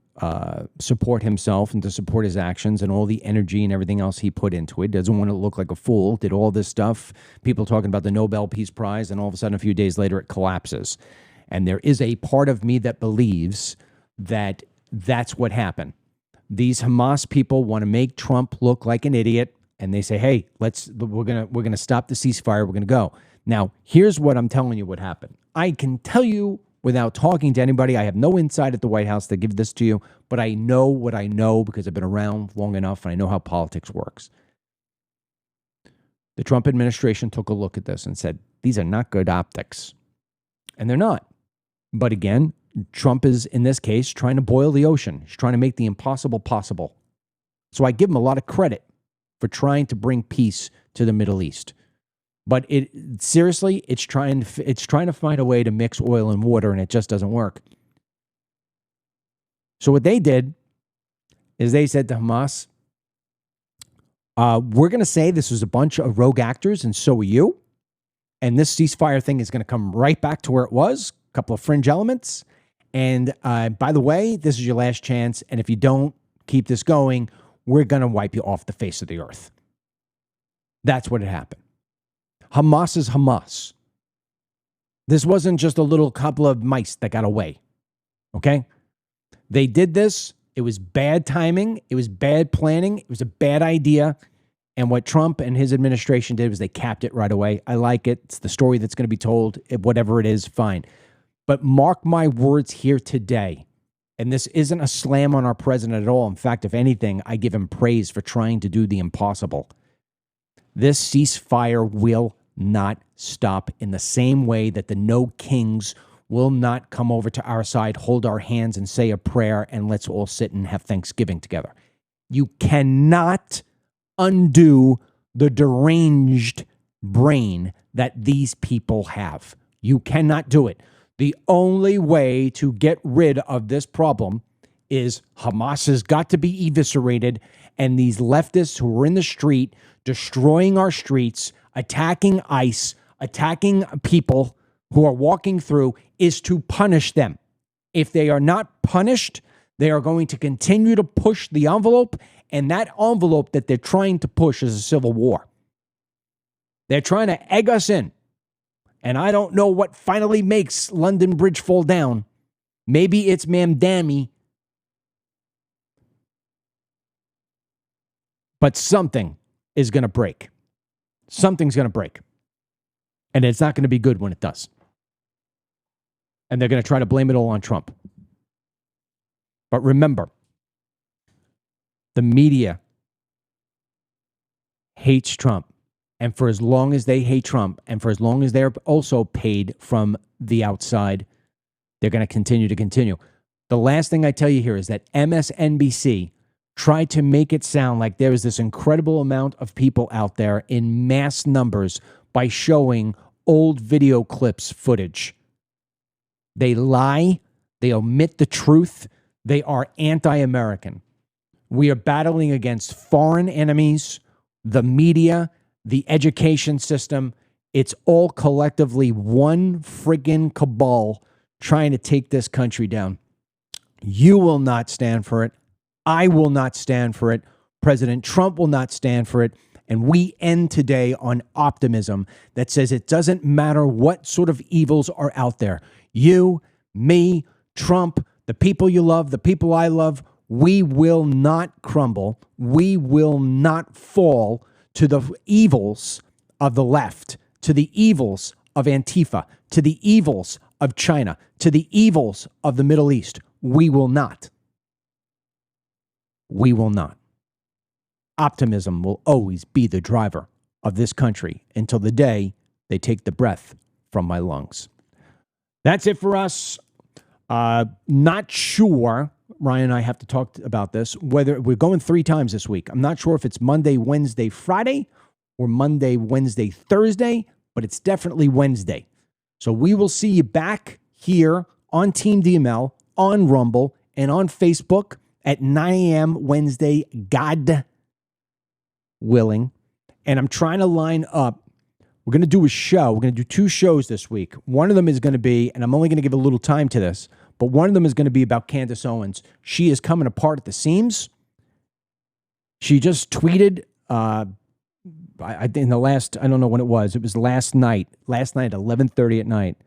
Speaker 1: support himself and to support his actions and all the energy and everything else he put into it. Doesn't want to look like a fool. Did all this stuff. People talking about the Nobel Peace Prize, and all of a sudden, a few days later, it collapses. And there is a part of me that believes that that's what happened. These Hamas people want to make Trump look like an idiot, and they say, "Hey, we're gonna stop the ceasefire. We're gonna go." Now, here's what I'm telling you: what happened. I can tell you without talking to anybody. I have no insight at the White House to give this to you, but I know what I know because I've been around long enough and I know how politics works. The Trump administration took a look at this and said, "These are not good optics," and they're not. But again, Trump is, in this case, trying to boil the ocean. He's trying to make the impossible possible. So I give him a lot of credit for trying to bring peace to the Middle East. But seriously, it's trying to find a way to mix oil and water, and it just doesn't work. So what they did is they said to Hamas, we're going to say this was a bunch of rogue actors, and so are you. And this ceasefire thing is going to come right back to where it was, a couple of fringe elements. And by the way, this is your last chance. And if you don't keep this going, we're going to wipe you off the face of the earth. That's what had happened. Hamas is Hamas. This wasn't just a little couple of mice that got away. Okay? They did this. It was bad timing. It was bad planning. It was a bad idea. And what Trump and his administration did was they capped it right away. I like it. It's the story that's going to be told. Whatever it is, fine. But mark my words here today, and this isn't a slam on our president at all. In fact, if anything, I give him praise for trying to do the impossible. This ceasefire will not stop in the same way that the no kings will not come over to our side, hold our hands and say a prayer, and let's all sit and have Thanksgiving together. You cannot undo the deranged brain that these people have. You cannot do it. The only way to get rid of this problem is Hamas has got to be eviscerated, and these leftists who are in the street, destroying our streets, attacking ICE, attacking people who are walking through, is to punish them. If they are not punished, they are going to continue to push the envelope, and that envelope that they're trying to push is a civil war. They're trying to egg us in. And I don't know what finally makes London Bridge fall down. Maybe it's Mamdani. But something is going to break. Something's going to break. And it's not going to be good when it does. And they're going to try to blame it all on Trump. But remember, the media hates Trump. And for as long as they hate Trump, and for as long as they're also paid from the outside, they're going to continue. The last thing I tell you here is that MSNBC tried to make it sound like there is this incredible amount of people out there in mass numbers by showing old video clips footage. They lie. They omit the truth. They are anti-American. We are battling against foreign enemies, the media, the education system. It's all collectively one friggin' cabal trying to take this country down. You will not stand for it. I will not stand for it. President Trump will not stand for it. And we end today on optimism that says it doesn't matter what sort of evils are out there. You, me, Trump, the people you love, the people I love, we will not crumble. We will not fall to the evils of the left, to the evils of Antifa, to the evils of China, to the evils of the Middle East. We will not. We will not. Optimism will always be the driver of this country until the day they take the breath from my lungs. That's it for us. Not sure, Ryan and I have to talk about this, whether we're going 3 times this week. I'm not sure if it's Monday, Wednesday, Friday, or Monday, Wednesday, Thursday, but it's definitely Wednesday. So we will see you back here on Team DML, on Rumble, and on Facebook at 9 a.m. Wednesday, God willing. And I'm trying to line up. We're going to do a show. We're going to do 2 shows this week. One of them is going to be, and I'm only going to give a little time to this, but one of them is going to be about Candace Owens. She is coming apart at the seams. She just tweeted, in the last, I don't know when it was last night, 11:30 at night.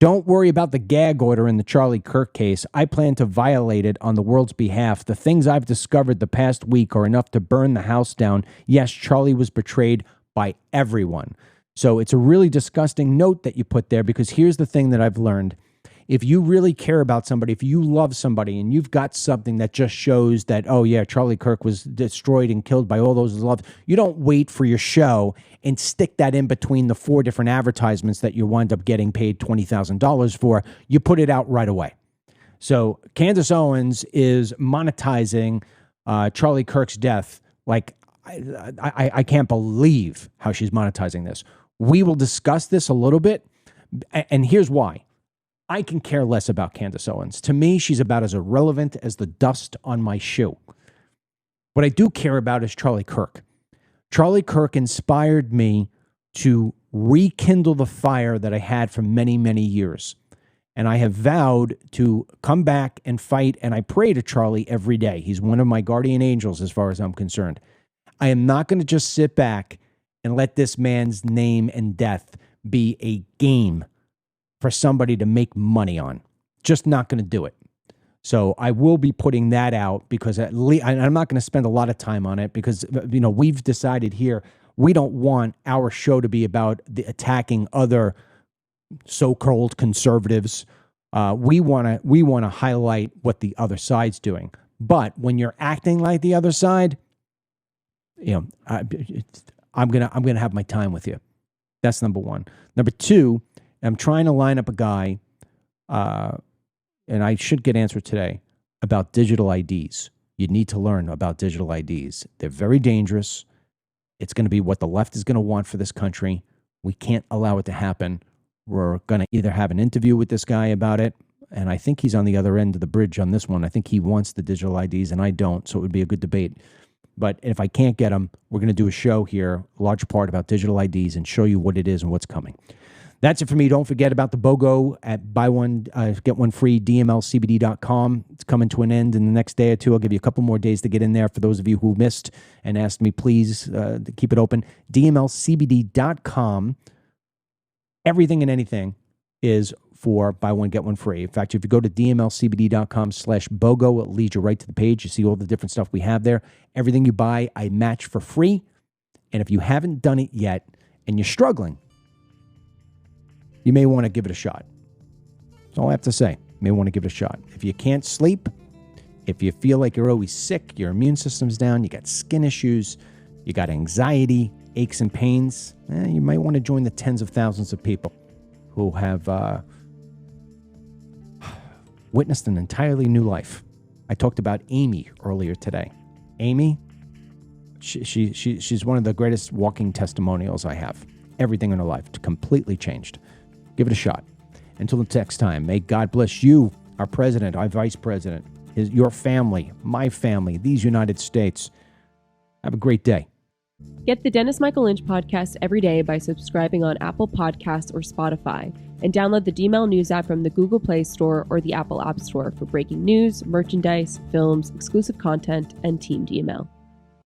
Speaker 1: Don't worry about the gag order in the Charlie Kirk case. I plan to violate it on the world's behalf. The things I've discovered the past week are enough to burn the house down. Yes, Charlie was betrayed by everyone. So it's a really disgusting note that you put there, because here's the thing that I've learned. If you really care about somebody, if you love somebody and you've got something that just shows that, oh yeah, Charlie Kirk was destroyed and killed by all those loved, you don't wait for your show and stick that in between the 4 different advertisements that you wind up getting paid $20,000 for. You put it out right away. So Candace Owens is monetizing Charlie Kirk's death. Like, I can't believe how she's monetizing this. We will discuss this a little bit. And here's why. I can care less about Candace Owens. To me, she's about as irrelevant as the dust on my shoe. What I do care about is Charlie Kirk. Charlie Kirk inspired me to rekindle the fire that I had for many, many years. And I have vowed to come back and fight, and I pray to Charlie every day. He's one of my guardian angels as far as I'm concerned. I am not going to just sit back and let this man's name and death be a game for somebody to make money on. Just not going to do it. So I will be putting that out, because at least I'm not going to spend a lot of time on it, because we've decided here we don't want our show to be about attacking other so-called conservatives. We want to highlight what the other side's doing. But when you're acting like the other side, I'm gonna have my time with you. That's number one. Number two, I'm trying to line up a guy, and I should get answer today, about digital IDs. You need to learn about digital IDs. They're very dangerous. It's going to be what the left is going to want for this country. We can't allow it to happen. We're going to either have an interview with this guy about it, and I think he's on the other end of the bridge on this one. I think he wants the digital IDs, and I don't, so it would be a good debate. But if I can't get him, we're going to do a show here, a large part about digital IDs, and show you what it is and what's coming. That's it for me. Don't forget about the BOGO at buy one, get one free, dmlcbd.com. It's coming to an end in the next day or two. I'll give you a couple more days to get in there for those of you who missed and asked me, please to keep it open. dmlcbd.com. Everything and anything is for buy one, get one free. In fact, if you go to dmlcbd.com/BOGO, it leads you right to the page. You see all the different stuff we have there. Everything you buy, I match for free. And if you haven't done it yet and you're struggling, you may want to give it a shot. That's all I have to say. You may want to give it a shot. If you can't sleep, if you feel like you're always sick, your immune system's down, you got skin issues, you got anxiety, aches and pains, you might want to join the tens of thousands of people who have witnessed an entirely new life. I talked about Amy earlier today. Amy, she's one of the greatest walking testimonials I have. Everything in her life completely changed. Give it a shot. Until the next time, may God bless you, our president, our vice president, your family, my family, these United States. Have a great day.
Speaker 12: Get the Dennis Michael Lynch podcast every day by subscribing on Apple Podcasts or Spotify, and download the DML News app from the Google Play Store or the Apple App Store for breaking news, merchandise, films, exclusive content, and Team DML.